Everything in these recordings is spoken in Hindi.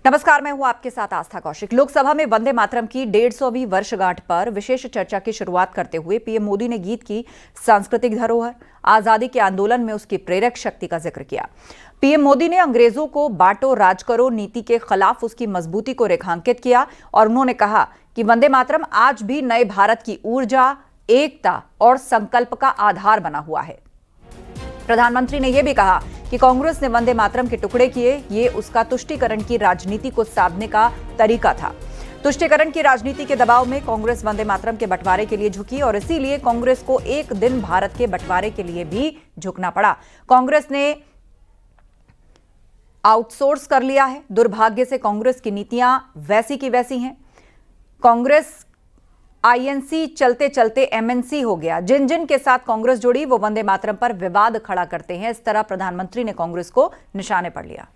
नमस्कार, मैं हूं आपके साथ आस्था कौशिक। लोकसभा में वंदे मातरम की 150वीं वर्षगांठ पर विशेष चर्चा की शुरुआत करते हुए पीएम मोदी ने गीत की सांस्कृतिक धरोहर, आजादी के आंदोलन में उसकी प्रेरक शक्ति का जिक्र किया। पीएम मोदी ने अंग्रेजों को बांटो राज करो नीति के खिलाफ उसकी मजबूती को रेखांकित किया और उन्होंने कहा कि वंदे मातरम आज भी नए भारत की ऊर्जा, एकता और संकल्प का आधार बना हुआ है। प्रधानमंत्री ने यह भी कहा कि कांग्रेस ने वंदे मातरम के टुकड़े किए, ये उसका तुष्टीकरण की राजनीति को साधने का तरीका था। तुष्टीकरण की राजनीति के दबाव में कांग्रेस वंदे मातरम के बंटवारे के लिए झुकी और इसीलिए कांग्रेस को एक दिन भारत के बंटवारे के लिए भी झुकना पड़ा। कांग्रेस ने आउटसोर्स कर लिया है। दुर्भाग्य से कांग्रेस की नीतियां वैसी की वैसी हैं। कांग्रेस आईएनसी चलते चलते एमएनसी हो गया। जिन जिन के साथ कांग्रेस जुड़ी वो वंदे मातरम पर विवाद खड़ा करते हैं। इस तरह प्रधानमंत्री ने कांग्रेस को निशाने पर लिया।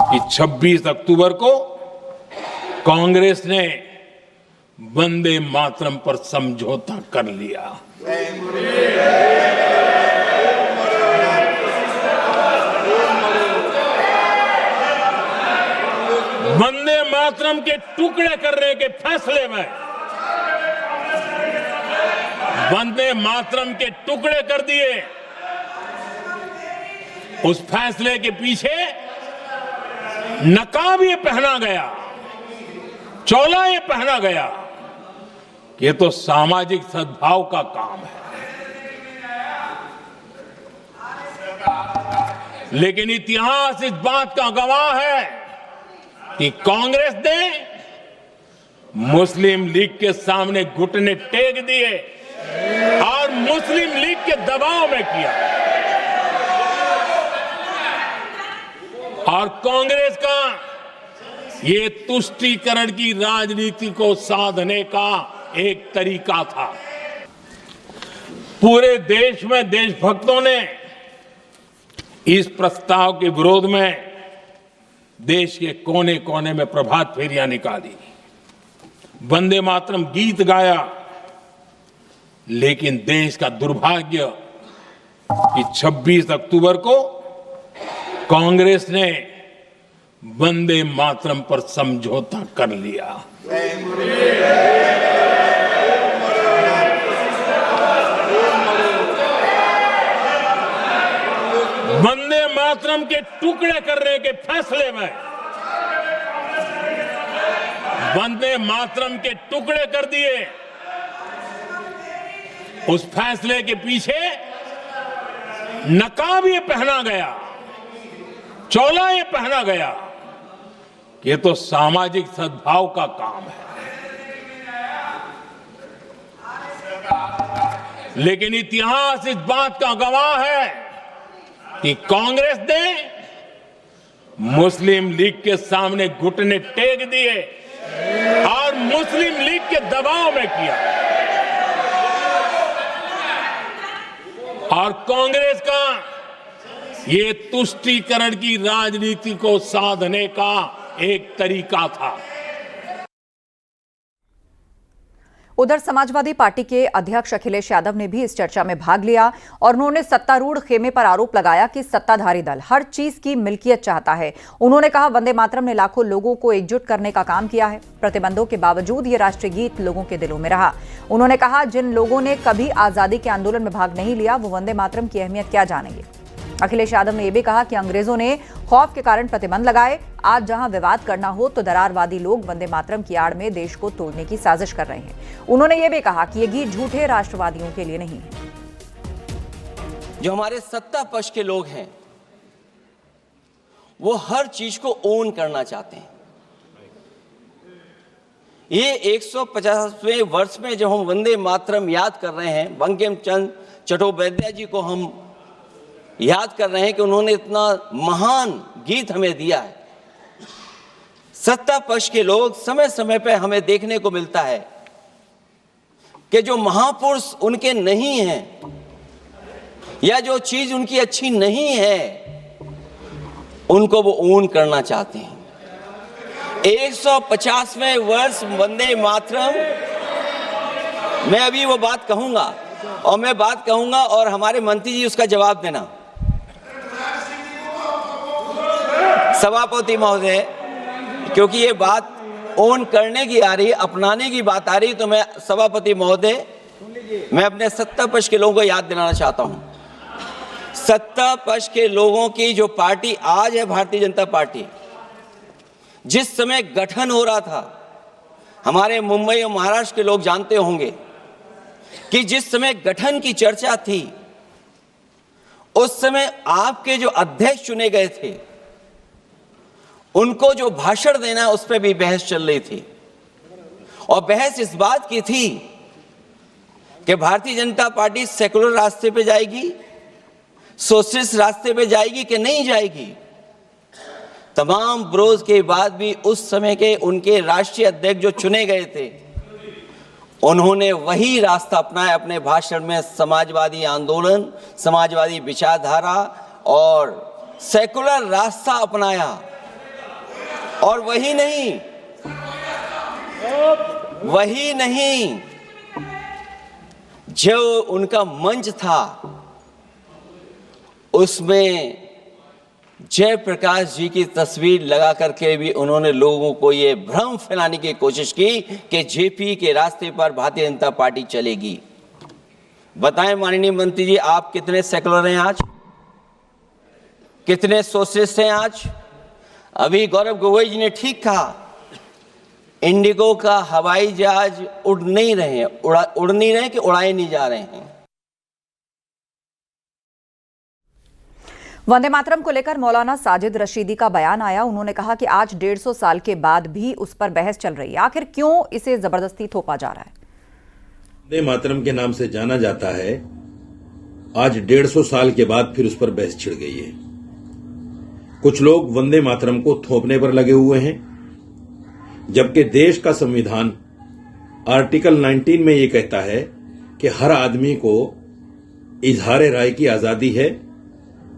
कि 26 अक्टूबर को कांग्रेस ने वंदे मातरम पर समझौता कर लिया। वंदे मातरम के टुकड़े करने के फैसले में, वंदे मातरम के टुकड़े कर दिए। उस फैसले के पीछे नकाब ये पहना गया, चोला ये पहना गया कि ये तो सामाजिक सद्भाव का काम है। लेकिन इतिहास इस बात का गवाह है कि कांग्रेस ने मुस्लिम लीग के सामने घुटने टेक दिए और मुस्लिम लीग के दबाव में किया। और कांग्रेस का ये तुष्टीकरण की राजनीति को साधने का एक तरीका था। पूरे देश में देशभक्तों ने इस प्रस्ताव के विरोध में देश के कोने कोने में प्रभात फेरियां निकाली, वंदे मातरम गीत गाया। लेकिन देश का दुर्भाग्य कि 26 अक्टूबर को कांग्रेस ने वंदे मातरम पर समझौता कर लिया। वंदे मातरम के टुकड़े करने के फैसले में, वंदे मातरम के टुकड़े कर दिए। उस फैसले के पीछे नकाब ये पहना गया, चोला ये पहना गया कि ये तो सामाजिक सद्भाव का काम है। लेकिन इतिहास इस बात का गवाह है कि कांग्रेस ने मुस्लिम लीग के सामने घुटने टेक दिए और मुस्लिम लीग के दबाव में किया। और कांग्रेस का ये तुष्टीकरण की राजनीति को साधने का एक तरीका था। उधर समाजवादी पार्टी के अध्यक्ष अखिलेश यादव ने भी इस चर्चा में भाग लिया और उन्होंने सत्तारूढ़ खेमे पर आरोप लगाया कि सत्ताधारी दल हर चीज की मिल्कियत चाहता है। उन्होंने कहा वंदे मातरम ने लाखों लोगों को एकजुट करने का काम किया है। प्रतिबंधों के बावजूद ये राष्ट्रीय गीत लोगों के दिलों में रहा। उन्होंने कहा जिन लोगों ने कभी आजादी के आंदोलन में भाग नहीं लिया वो वंदे मातरम की अहमियत क्या जानेंगे। अखिलेश यादव ने यह भी कहा कि अंग्रेजों ने खौफ के कारण प्रतिबंध लगाए। आज जहां विवाद करना हो तो दरारवादी लोग वंदे मातरम की आड़ में देश को तोड़ने की साजिश कर रहे हैं। उन्होंने यह भी कहा कि यह गीत झूठे राष्ट्रवादियों के लिए नहीं है। जो हमारे सत्ता पक्ष के लोग हैं वो हर चीज को ओन करना चाहते हैं। ये 150वें वर्ष में जब हम वंदे मातरम याद कर रहे हैं, बंकिम चंद्र चट्टोपाध्याय जी को हम याद कर रहे हैं कि उन्होंने इतना महान गीत हमें दिया है। सत्ता पक्ष के लोग समय समय पर हमें देखने को मिलता है कि जो महापुरुष उनके नहीं हैं या जो चीज उनकी अच्छी नहीं है उनको वो ओन करना चाहते हैं। 150वें वर्ष वंदे मातरम, मैं अभी वो बात कहूंगा और मैं बात कहूंगा और हमारे मंत्री जी उसका जवाब देना। सभापति महोदय, क्योंकि ये बात ओन करने की आ रही, अपनाने की बात आ रही, तो मैं सभापति महोदय, मैं अपने सत्ता पक्ष के लोगों को याद दिलाना चाहता हूं। सत्ता पक्ष के लोगों की जो पार्टी आज है, भारतीय जनता पार्टी, जिस समय गठन हो रहा था, हमारे मुंबई और महाराष्ट्र के लोग जानते होंगे कि जिस समय गठन की चर्चा थी, उस समय आपके जो अध्यक्ष चुने गए थे, उनको जो भाषण देना है उस पर भी बहस चल रही थी। और बहस इस बात की थी कि भारतीय जनता पार्टी सेकुलर रास्ते पे जाएगी, सोशलिस्ट रास्ते पे जाएगी कि नहीं जाएगी। तमाम विरोध के बाद भी उस समय के उनके राष्ट्रीय अध्यक्ष जो चुने गए थे, उन्होंने वही रास्ता अपनाया अपने भाषण में। समाजवादी आंदोलन, समाजवादी विचारधारा और सेकुलर रास्ता अपनाया। और वही नहीं, जो उनका मंच था, उसमें जयप्रकाश जी की तस्वीर लगा करके भी उन्होंने लोगों को ये भ्रम फैलाने की कोशिश की कि जेपी के रास्ते पर भारतीय जनता पार्टी चलेगी। बताएं माननीय मंत्री जी, आप कितने सेकुलर हैं आज, कितने सोशलिस्ट हैं आज? अभी गौरव गोगोई जी ने ठीक कहा, इंडिगो का हवाई जहाज उड़ नहीं रहे कि उड़ाए नहीं जा रहे हैं। वंदे मातरम को लेकर मौलाना साजिद रशीदी का बयान आया। उन्होंने कहा कि आज 150 साल के बाद भी उस पर बहस चल रही है। आखिर क्यों इसे जबरदस्ती थोपा जा रहा है? वंदे मातरम के नाम से जाना जाता है, आज 150 साल के बाद फिर उस पर बहस छिड़ गई है। कुछ लोग वंदे मातरम को थोपने पर लगे हुए हैं, जबकि देश का संविधान आर्टिकल 19 में यह कहता है कि हर आदमी को इजहार राय की आजादी है,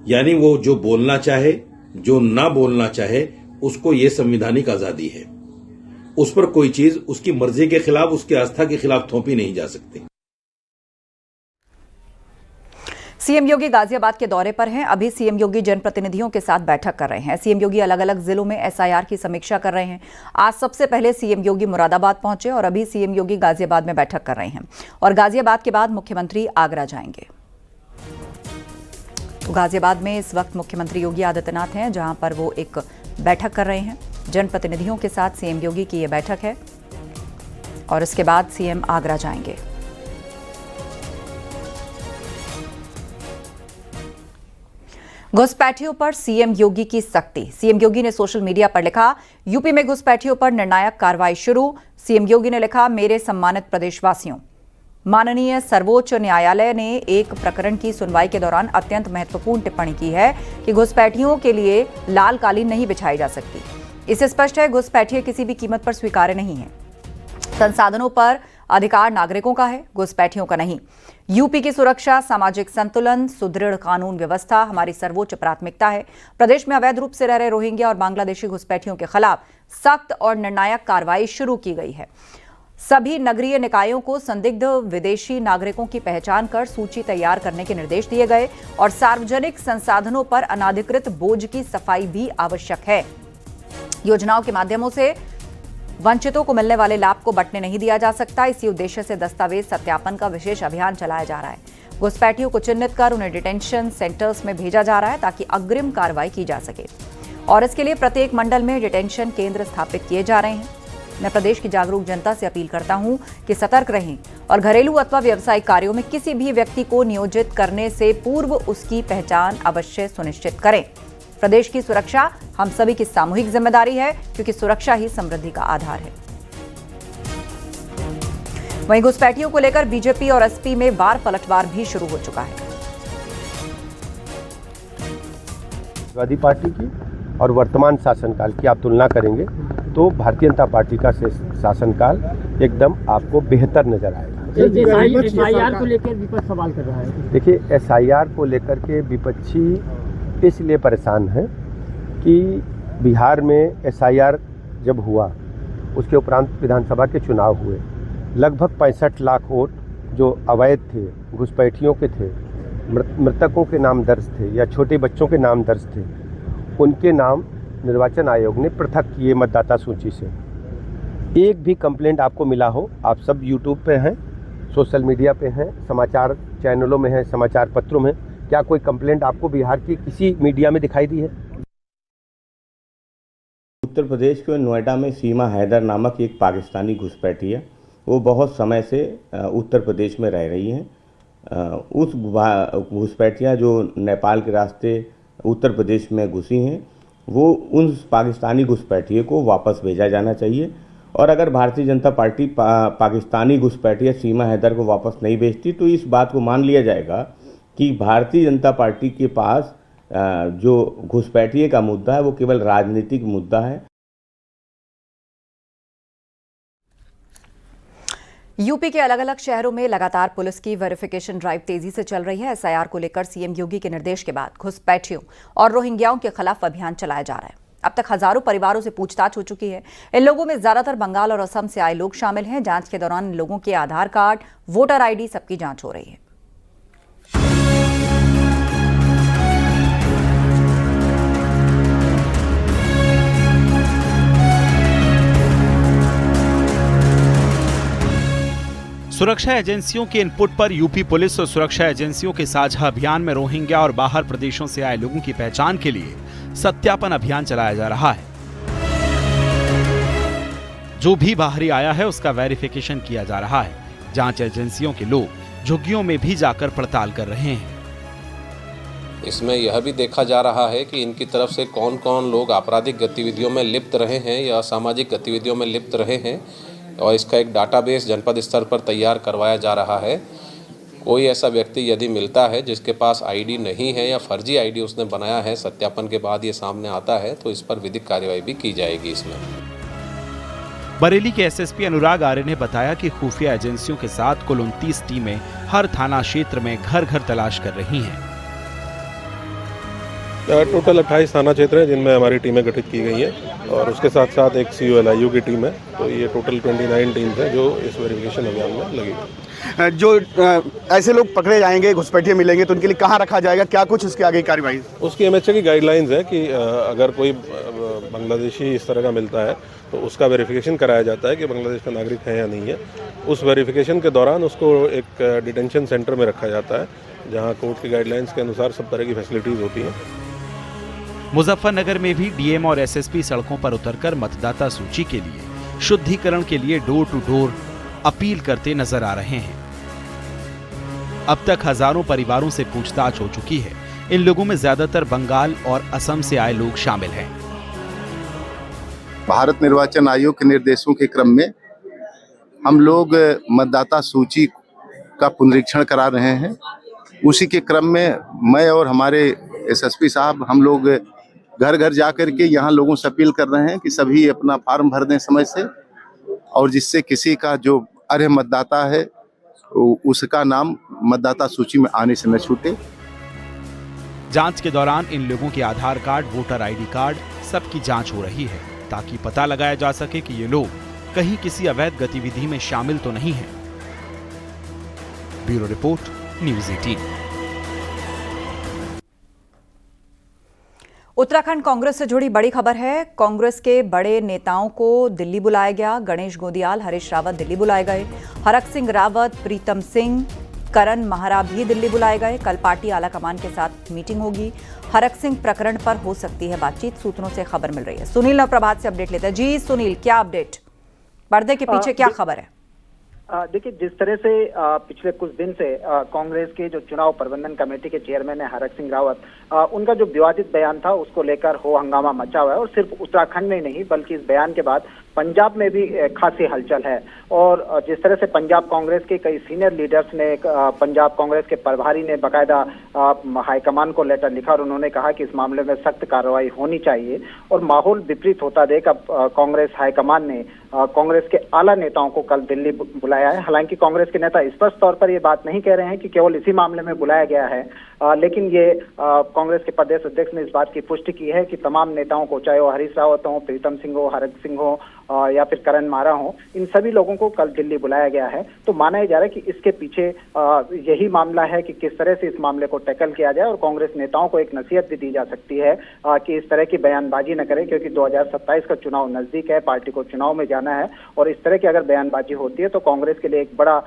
यानी वो जो बोलना चाहे, जो ना बोलना चाहे, उसको ये संवैधानिक आजादी है। उस पर कोई चीज उसकी मर्जी के खिलाफ, उसकी आस्था के खिलाफ थोपी नहीं जा सकती। सीएम योगी गाजियाबाद के दौरे पर हैं। अभी सीएम योगी जनप्रतिनिधियों के साथ बैठक कर रहे हैं। सीएम योगी अलग अलग जिलों में एसआईआर की समीक्षा कर रहे हैं। आज सबसे पहले सीएम योगी मुरादाबाद पहुंचे और अभी सीएम योगी गाजियाबाद में बैठक कर रहे हैं और गाजियाबाद के बाद मुख्यमंत्री आगरा जाएंगे। तो गाजियाबाद में इस वक्त मुख्यमंत्री योगी आदित्यनाथ हैं, जहां पर वो एक बैठक कर रहे हैं। जनप्रतिनिधियों के साथ सीएम योगी की ये बैठक है और इसके बाद सीएम आगरा जाएंगे। घुसपैठियों पर सीएम योगी की सख्ती। सीएम योगी ने सोशल मीडिया पर लिखा, यूपी में घुसपैठियों पर निर्णायक कार्रवाई शुरू। सीएम योगी ने लिखा, मेरे सम्मानित प्रदेशवासियों, माननीय सर्वोच्च न्यायालय ने एक प्रकरण की सुनवाई के दौरान अत्यंत महत्वपूर्ण टिप्पणी की है कि घुसपैठियों के लिए लाल कालीन नहीं बिछाई जा सकती। इससे स्पष्ट है घुसपैठिए किसी भी कीमत पर स्वीकार्य नहीं है। संसाधनों पर अधिकार नागरिकों का है, घुसपैठियों का नहीं। यूपी की सुरक्षा, सामाजिक संतुलन, सुदृढ़ कानून व्यवस्था हमारी सर्वोच्च प्राथमिकता है। प्रदेश में अवैध रूप से रह रहे रोहिंग्या और बांग्लादेशी घुसपैठियों के खिलाफ सख्त और निर्णायक कार्रवाई शुरू की गई है। सभी नगरीय निकायों को संदिग्ध विदेशी नागरिकों की पहचान कर सूची तैयार करने के निर्देश दिए गए और सार्वजनिक संसाधनों पर अनाधिकृत बोझ की सफाई भी आवश्यक है। योजनाओं के माध्यमों से वंचितों को मिलने वाले लाभ को बंटने नहीं दिया जा सकता। इसी उद्देश्य से दस्तावेज सत्यापन का विशेष अभियान चलाया जा रहा है। घुसपैठियों को चिन्हित कर उन्हें डिटेंशन सेंटर्स में भेजा जा रहा है ताकि अग्रिम कार्रवाई की जा सके और इसके लिए प्रत्येक मंडल में डिटेंशन केंद्र स्थापित किए जा रहे हैं। मैं प्रदेश की जागरूक जनता से अपील करता हूं कि सतर्क रहें और घरेलू अथवा व्यावसायिक कार्यों में किसी भी व्यक्ति को नियोजित करने से पूर्व उसकी पहचान अवश्य सुनिश्चित करें। प्रदेश की सुरक्षा हम सभी की सामूहिक जिम्मेदारी है, क्योंकि सुरक्षा ही समृद्धि का आधार है। वहीं घुसपैठियों को लेकर बीजेपी और एसपी में वार पलटवार भी शुरू हो चुका है। समाजवादी पार्टी की और वर्तमान शासनकाल की आप तुलना करेंगे तो भारतीय जनता पार्टी का शासनकाल एकदम आपको बेहतर नजर आएगा। एसआईआर को लेकर विपक्ष सवाल कर रहा है। देखिए, एसआईआर को लेकर के विपक्षी इसलिए परेशान है कि बिहार में एसआईआर जब हुआ, उसके उपरांत विधानसभा के चुनाव हुए, लगभग 65 लाख वोट जो अवैध थे, घुसपैठियों के थे, मृतकों के नाम दर्ज थे या छोटे बच्चों के नाम दर्ज थे, उनके नाम निर्वाचन आयोग ने पृथक किए मतदाता सूची से। एक भी कंप्लेंट आपको मिला हो, आप सब यूट्यूब पे हैं, सोशल मीडिया पे हैं, समाचार चैनलों में हैं, समाचार पत्रों में, क्या कोई कंप्लेंट आपको बिहार की किसी मीडिया में दिखाई दी है? उत्तर प्रदेश के नोएडा में सीमा हैदर नामक एक पाकिस्तानी घुसपैठी है। वो बहुत समय से उत्तर प्रदेश में रह रही हैं। उस घुसपैठियाँ जो नेपाल के रास्ते उत्तर प्रदेश में घुसी हैं, वो उन पाकिस्तानी घुसपैठियों को वापस भेजा जाना चाहिए। और अगर भारतीय जनता पार्टी पाकिस्तानी घुसपैठिया सीमा हैदर को वापस नहीं भेजती तो इस बात को मान लिया जाएगा कि भारतीय जनता पार्टी के पास जो घुसपैठिए का मुद्दा है वो केवल राजनीतिक मुद्दा है। यूपी के अलग अलग शहरों में लगातार पुलिस की वेरिफिकेशन ड्राइव तेजी से चल रही है। एसआईआर को लेकर सीएम योगी के निर्देश के बाद घुसपैठियों और रोहिंग्याओं के खिलाफ अभियान चलाया जा रहा है। अब तक हजारों परिवारों से पूछताछ हो चुकी है। इन लोगों में ज्यादातर बंगाल और असम से आए लोग शामिल हैं। जांच के दौरान इन लोगों के आधार कार्ड, वोटर आईडी सबकी जांच हो रही है। सुरक्षा एजेंसियों के इनपुट पर यूपी पुलिस और सुरक्षा एजेंसियों के साझा अभियान में रोहिंग्या और बाहर प्रदेशों से आए लोगों की पहचान के लिए सत्यापन अभियान चलाया जा रहा है। जो भी बाहरी आया है उसका वेरिफिकेशन किया जा रहा है। जांच एजेंसियों के लोग झुग्गियों में भी जाकर पड़ताल कर रहे हैं। इसमें यह भी देखा जा रहा है कि इनकी तरफ से कौन कौन लोग आपराधिक गतिविधियों में लिप्त रहे हैं या असामाजिक गतिविधियों में लिप्त रहे हैं, और इसका एक डाटाबेस जनपद स्तर पर तैयार करवाया जा रहा है। कोई ऐसा व्यक्ति यदि मिलता है जिसके पास आईडी नहीं है या फर्जी आईडी उसने बनाया है, सत्यापन के बाद ये सामने आता है तो इस पर विधिक कार्रवाई भी की जाएगी। इसमें बरेली के एसएसपी अनुराग आर्य ने बताया कि खुफिया एजेंसियों के साथ कुल 29 टीमें हर थाना क्षेत्र में घर घर तलाश कर रही हैं। टोटल 28 थाना क्षेत्र हैं जिनमें हमारी टीमें गठित की गई हैं और उसके साथ साथ एक COLIU की टीम है। तो ये टोटल 29 टीम्स हैं जो इस वेरिफिकेशन अभियान में लगी। जो ऐसे लोग पकड़े जाएंगे, घुसपैठिए मिलेंगे तो उनके लिए कहाँ रखा जाएगा, क्या कुछ उसके आगे कार्रवाई? उसकी MHA की गाइडलाइंस है कि अगर कोई बांग्लादेशी इस तरह का मिलता है तो उसका वेरिफिकेशन कराया जाता है कि बांग्लादेश का नागरिक है या नहीं है। उस वेरिफिकेशन के दौरान उसको एक डिटेंशन सेंटर में रखा जाता है जहाँ कोर्ट की गाइडलाइंस के अनुसार सब तरह की फैसिलिटीज होती हैं। मुजफ्फरनगर में भी डीएम और एसएसपी सड़कों पर उतरकर मतदाता सूची के लिए शुद्धिकरण के लिए डोर टू डोर अपील करते नजर आ रहे हैं। अब तक हजारों परिवारों से पूछताछ हो चुकी है। इन लोगों में ज्यादातर बंगाल और असम से आए लोग शामिल हैं। भारत निर्वाचन आयोग के निर्देशों के क्रम में हम लोग मतदाता सूची का पुनरीक्षण करा रहे हैं। उसी के क्रम में मैं और हमारे एसएसपी साहब हम लोग घर घर जाकर के यहाँ लोगों से अपील कर रहे हैं कि सभी अपना फॉर्म भर दें समय से, और जिससे किसी का जो अर्ह मतदाता है उसका नाम मतदाता सूची में आने से न छूटे। जांच के दौरान इन लोगों के आधार कार्ड, वोटर आईडी कार्ड सबकी जांच हो रही है ताकि पता लगाया जा सके कि ये लोग कहीं किसी अवैध गतिविधि में शामिल तो नहीं हैं। Bureau report, news 18। Uttarakhand Congress से जुड़ी बड़ी खबर है। कांग्रेस के बड़े नेताओं को दिल्ली बुलाया गया। गणेश गोंदियाल, हरीश रावत दिल्ली बुलाए गए। हरक सिंह रावत, प्रीतम सिंह, करण महारा भी दिल्ली बुलाए गए। कल पार्टी आलाकमान के साथ मीटिंग होगी। हरक सिंह प्रकरण पर हो सकती है बातचीत, सूत्रों से खबर मिल रही है। सुनील नवप्रभात से अपडेट लेते हैं। जी सुनील, क्या अपडेट, पर्दे के पीछे क्या खबर है? देखिए, जिस तरह से पिछले कुछ दिन से कांग्रेस के जो चुनाव प्रबंधन कमेटी के चेयरमैन है हरक सिंह रावत, उनका जो विवादित बयान था उसको लेकर हो हंगामा मचा हुआ है। और सिर्फ उत्तराखंड में ही नहीं बल्कि इस बयान के बाद पंजाब में भी खासी हलचल है। और जिस तरह से पंजाब कांग्रेस के कई सीनियर लीडर्स ने, पंजाब कांग्रेस के प्रभारी ने बाकायदा हाईकमान को लेटर लिखा और उन्होंने कहा कि इस मामले में सख्त कार्रवाई होनी चाहिए। और माहौल विपरीत होता देख अब कांग्रेस हाईकमान ने कांग्रेस के आला नेताओं को कल दिल्ली बुलाया है। हालांकि कांग्रेस के नेता स्पष्ट तौर पर ये बात नहीं कह रहे हैं कि केवल इसी मामले में बुलाया गया है, लेकिन ये कांग्रेस के प्रदेश अध्यक्ष ने इस बात की पुष्टि की है कि तमाम नेताओं को, चाहे वो हरीश रावत हो, प्रीतम सिंह हो, हरक सिंह हो या फिर करण मारा हो, इन सभी लोगों को कल दिल्ली बुलाया गया है। तो माना जा रहा है कि इसके पीछे यही मामला है कि किस तरह से इस मामले को टैकल किया जाए और कांग्रेस नेताओं को एक नसीहत भी दी जा सकती है कि इस तरह की बयानबाजी न करें, क्योंकि 2027 का चुनाव नजदीक है, पार्टी को चुनाव में जाना है और इस तरह की अगर बयानबाजी होती है तो कांग्रेस के लिए एक बड़ा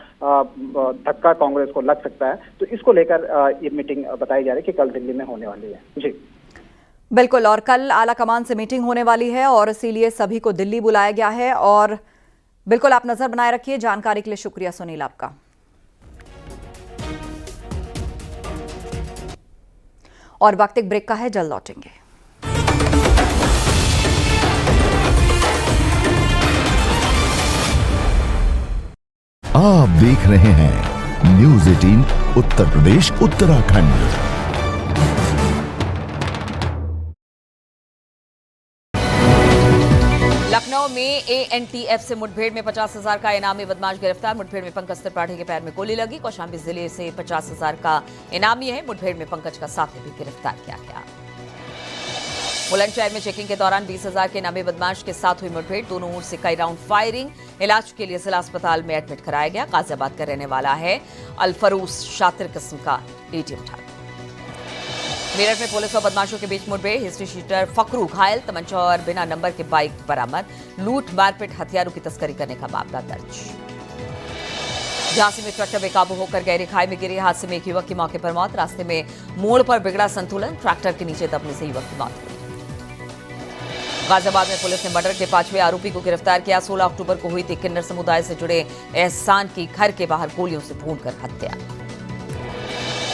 धक्का कांग्रेस को लग सकता है। तो इसको लेकर ये मीटिंग बताई जा रही है कि कल दिल्ली में होने वाली है। जी बिल्कुल, और कल आला कमान से मीटिंग होने वाली है और इसीलिए सभी को दिल्ली बुलाया गया है। और बिल्कुल आप नजर बनाए रखिए। जानकारी के लिए शुक्रिया सुनील आपका। और वक्त एक ब्रेक का है, जल्द लौटेंगे। आप देख रहे हैं न्यूज़ 18 उत्तर प्रदेश उत्तराखंड। लखनऊ में ANTF से मुठभेड़ में 50,000 का इनामी बदमाश गिरफ्तार। मुठभेड़ में पंकज त्रिपाठी के पैर में गोली लगी। कौशाम्बी जिले से 50,000 का इनामी है। मुठभेड़ में पंकज का साथी भी गिरफ्तार किया गया। बुलंदशहर में चेकिंग के दौरान 20,000 के इनामी बदमाश के साथ हुई मुठभेड़। दोनों ओर से कई राउंड फायरिंग। इलाज के लिए जिला अस्पताल में एडमिट कराया गया। गाजियाबाद का रहने वाला है अल्फरूस, शातिर किस्म का ATM उठा। मेरठ में पुलिस और बदमाशों के बीच मुठभेड़। हिस्ट्री शीटर फकरू घायल, तमंचा और बिना नंबर के बाइक बरामद। लूट, मारपीट, हथियारों की तस्करी करने का मामला दर्ज। झांसी में ट्रैक्टर बेकाबू होकर गहरी खाई में गिरी। हादसे में एक युवक की मौके पर मौत। रास्ते में मोड़ पर बिगड़ा संतुलन, ट्रैक्टर के नीचे दबने से युवक की मौत हुई। गाजियाबाद में पुलिस ने मर्डर के 5वें आरोपी को गिरफ्तार किया। 16 अक्टूबर को हुई थी किन्नर समुदाय से जुड़े एहसान की घर के बाहर गोलियों से भूनकर हत्या।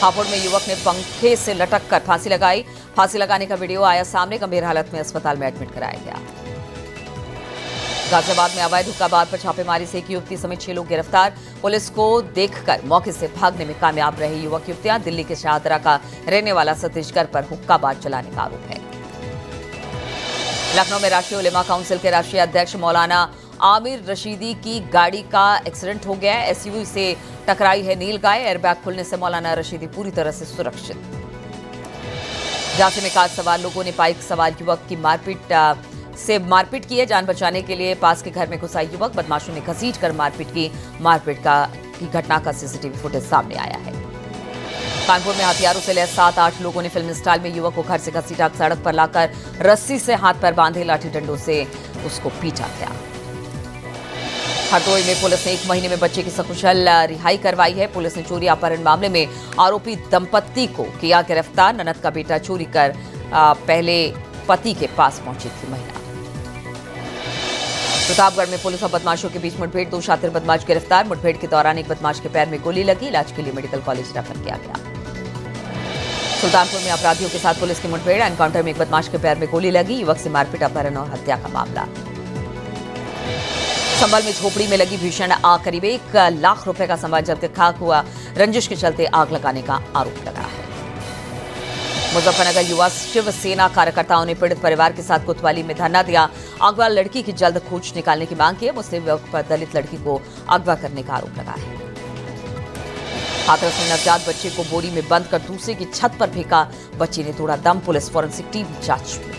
हापुड़ में युवक ने पंखे से लटक कर फांसी लगाई। फांसी लगाने का वीडियो आया सामने। गंभीर हालत में अस्पताल में एडमिट कराया गया। गाजियाबाद में अवैध हुक्का बार पर छापेमारी से एक युवती समेत 6 लोग गिरफ्तार। पुलिस को देखकर मौके से भागने में कामयाब रहे युवक युवतियां। दिल्ली के शाहदरा का रहने वाला सतीशगढ़ पर हुक्का बार चलाने का आरोप है। लखनऊ में राष्ट्रीय उलेमा काउंसिल के राष्ट्रीय अध्यक्ष मौलाना आमिर रशीदी की गाड़ी का एक्सीडेंट हो गया है। SUV से टकराई है नीलगाय। एयरबैग खुलने से मौलाना रशीदी पूरी तरह से सुरक्षित। झांसी में कार सवार लोगों ने बाइक सवार युवक की मारपीट की है। जान बचाने के लिए पास के घर में घुसा युवक, बदमाशों ने घसीट कर मारपीट की। मारपीट की घटना का CCTV फुटेज सामने आया है। कानपुर में हथियारों से लैस 7-8 लोगों ने फिल्मी स्टाइल में युवक को घर से घसीटा, सड़क पर लाकर रस्सी से हाथ पैर बांधे, लाठी डंडों से उसको पीटा गया। हरदोई में पुलिस ने 1 महीने में बच्चे की सकुशल रिहाई करवाई है। पुलिस ने चोरी अपहरण मामले में आरोपी दंपत्ति को किया गिरफ्तार। ननद का बेटा चोरी कर पहले पति के पास पहुंची थी महिला। प्रतापगढ़ में पुलिस और बदमाशों के बीच मुठभेड़। 2 शातिर बदमाश गिरफ्तार। मुठभेड़ के दौरान एक बदमाश के पैर में गोली लगी। इलाज के लिए मेडिकल कॉलेज रेफर किया गया। सुल्तानपुर में अपराधियों के साथ पुलिस की मुठभेड़। एनकाउंटर में एक बदमाश के पैर में गोली लगी। युवक से मारपीट, अपहरण और हत्या का मामला। संभल में झोपड़ी में लगी भीषण आग। करीब 1 लाख रुपए का सामान जलकर खाक हुआ। रंजिश के चलते आग लगाने का आरोप लगा है। मुजफ्फरनगर युवा शिवसेना कार्यकर्ताओं ने पीड़ित परिवार के साथ कोतवाली में धरना दिया। अगवा लड़की की जल्द खोज निकालने की मांग की है। मुस्लिम विवाह पर दलित लड़की को अगवा करने का आरोप लगा है। हाथरस में नवजात बच्चे को बोरी में बंद कर दूसरे की छत पर फेंका। बच्ची ने तोड़ा दम। पुलिस फॉरेंसिक टीम जांच में।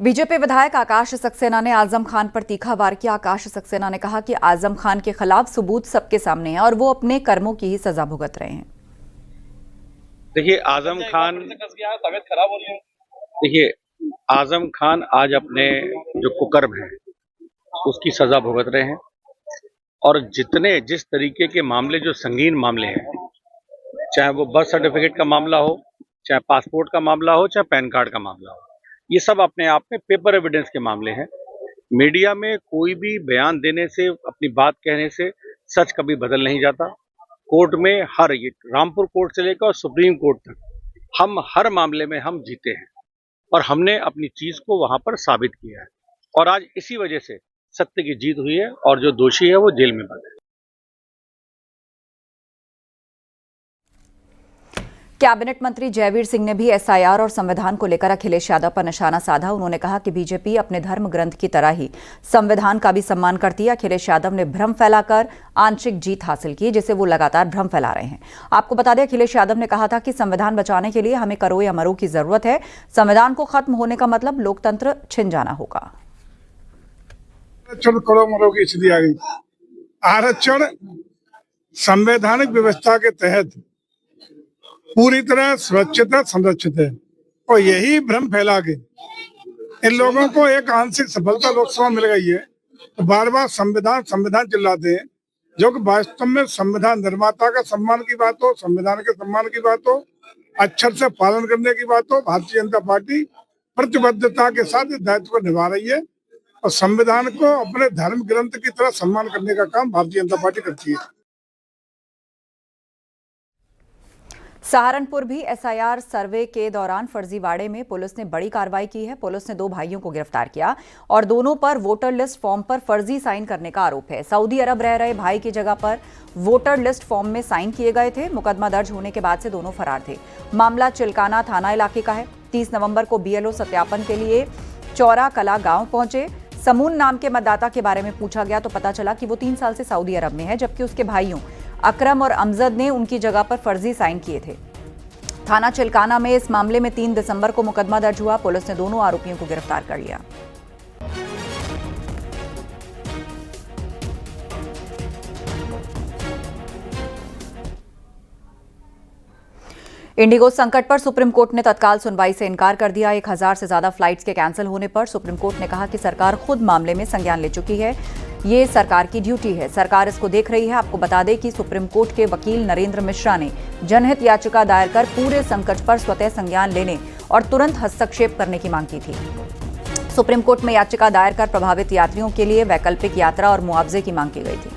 बीजेपी विधायक आकाश सक्सेना ने आजम खान पर तीखा वार किया। आकाश सक्सेना ने कहा कि आजम खान के खिलाफ सबूत सबके सामने है और वो अपने कर्मों की ही सजा भुगत रहे हैं। देखिए आजम खान आज अपने जो कुकर्म है उसकी सजा भुगत रहे हैं और जिस तरीके के मामले, जो संगीन मामले हैं, चाहे वो बर्थ सर्टिफिकेट का मामला हो, चाहे पासपोर्ट का मामला हो, चाहे पैन कार्ड का मामला हो, ये सब अपने आप में पेपर एविडेंस के मामले हैं। मीडिया में कोई भी बयान देने से, अपनी बात कहने से सच कभी बदल नहीं जाता। कोर्ट में ये रामपुर कोर्ट से लेकर सुप्रीम कोर्ट तक हम हर मामले में हम जीते हैं और हमने अपनी चीज को वहां पर साबित किया है और आज इसी वजह से सत्य की जीत हुई है और जो दोषी है वो जेल में बंद है। कैबिनेट मंत्री जयवीर सिंह ने भी एसआईआर और संविधान को लेकर अखिलेश यादव पर निशाना साधा। उन्होंने कहा कि बीजेपी अपने धर्म ग्रंथ की तरह ही संविधान का भी सम्मान करती है। अखिलेश यादव ने भ्रम फैलाकर आंशिक जीत हासिल की, जिसे वो लगातार भ्रम फैला रहे हैं। आपको बता दें, अखिलेश यादव ने कहा था कि संविधान बचाने के लिए हमें करो या मरो की जरूरत है। संविधान को खत्म होने का मतलब लोकतंत्र छिन जाना होगा। आरक्षण करो मरो की स्थिति आ गई। आरक्षण संवैधानिक व्यवस्था के तहत पूरी तरह सुरक्षित है, संरक्षित है, और यही भ्रम फैला के इन लोगों को एक आंशिक सफलता लोकसभा मिल गई है। तो बार बार संविधान संविधान चिल्लाते हैं, जो कि वास्तव में संविधान निर्माता का सम्मान की बात हो, संविधान के सम्मान की बात हो, अक्षर से पालन करने की बात हो। भारतीय जनता पार्टी प्रतिबद्धता के साथ इस दायित्व को निभा रही है और संविधान को अपने धर्म ग्रंथ की तरह सम्मान करने का काम भारतीय जनता पार्टी करती है। सहारनपुर भी एसआईआर सर्वे के दौरान फर्जीवाड़े में पुलिस ने बड़ी कार्रवाई की है। पुलिस ने 2 भाइयों को गिरफ्तार किया और दोनों पर वोटर लिस्ट फॉर्म पर फर्जी साइन करने का आरोप है। सऊदी अरब रह रहे भाई की जगह पर वोटर लिस्ट फॉर्म में साइन किए गए थे। मुकदमा दर्ज होने के बाद से दोनों फरार थे। मामला चिलकाना थाना इलाके का है। 30 नवंबर को बीएलओ सत्यापन के लिए चौरा कला गांव पहुंचे। समून नाम के मतदाता के बारे में पूछा गया तो पता चला कि वो 3 साल से सऊदी अरब में है, जबकि उसके भाइयों अकरम और अमजद ने उनकी जगह पर फर्जी साइन किए थे। थाना चिलकाना में इस मामले में 3 दिसंबर को मुकदमा दर्ज हुआ। पुलिस ने दोनों आरोपियों को गिरफ्तार कर लिया। इंडिगो संकट पर सुप्रीम कोर्ट ने तत्काल सुनवाई से इनकार कर दिया। 1000 से ज्यादा फ्लाइट्स के कैंसिल होने पर सुप्रीम कोर्ट ने कहा कि सरकार खुद मामले में संज्ञान ले चुकी है। ये सरकार की ड्यूटी है, सरकार इसको देख रही है। आपको बता दें कि सुप्रीम कोर्ट के वकील नरेंद्र मिश्रा ने जनहित याचिका दायर कर पूरे संकट पर स्वतः संज्ञान लेने और तुरंत हस्तक्षेप करने की मांग की थी। सुप्रीम कोर्ट में याचिका दायर कर प्रभावित यात्रियों के लिए वैकल्पिक यात्रा और मुआवजे की मांग की गई थी।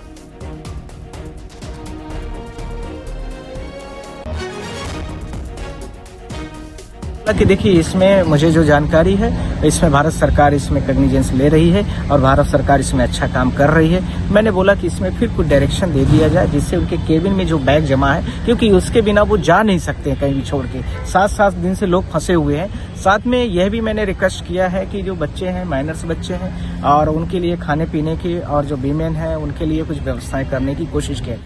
कि देखिए, इसमें मुझे जो जानकारी है, इसमें भारत सरकार इसमें कॉग्निजेंस ले रही है और भारत सरकार इसमें अच्छा काम कर रही है। मैंने बोला कि इसमें फिर कुछ डायरेक्शन दे दिया जाए, जिससे उनके केबिन में जो बैग जमा है, क्योंकि उसके बिना वो जा नहीं सकते कहीं भी छोड़ के। 7-7 दिन से लोग फंसे हुए हैं। साथ में यह भी मैंने रिक्वेस्ट किया है कि जो बच्चे हैं, माइनर्स बच्चे हैं, और उनके लिए खाने पीने की और जो वीमेन है उनके लिए कुछ व्यवस्थाएं करने की कोशिश की।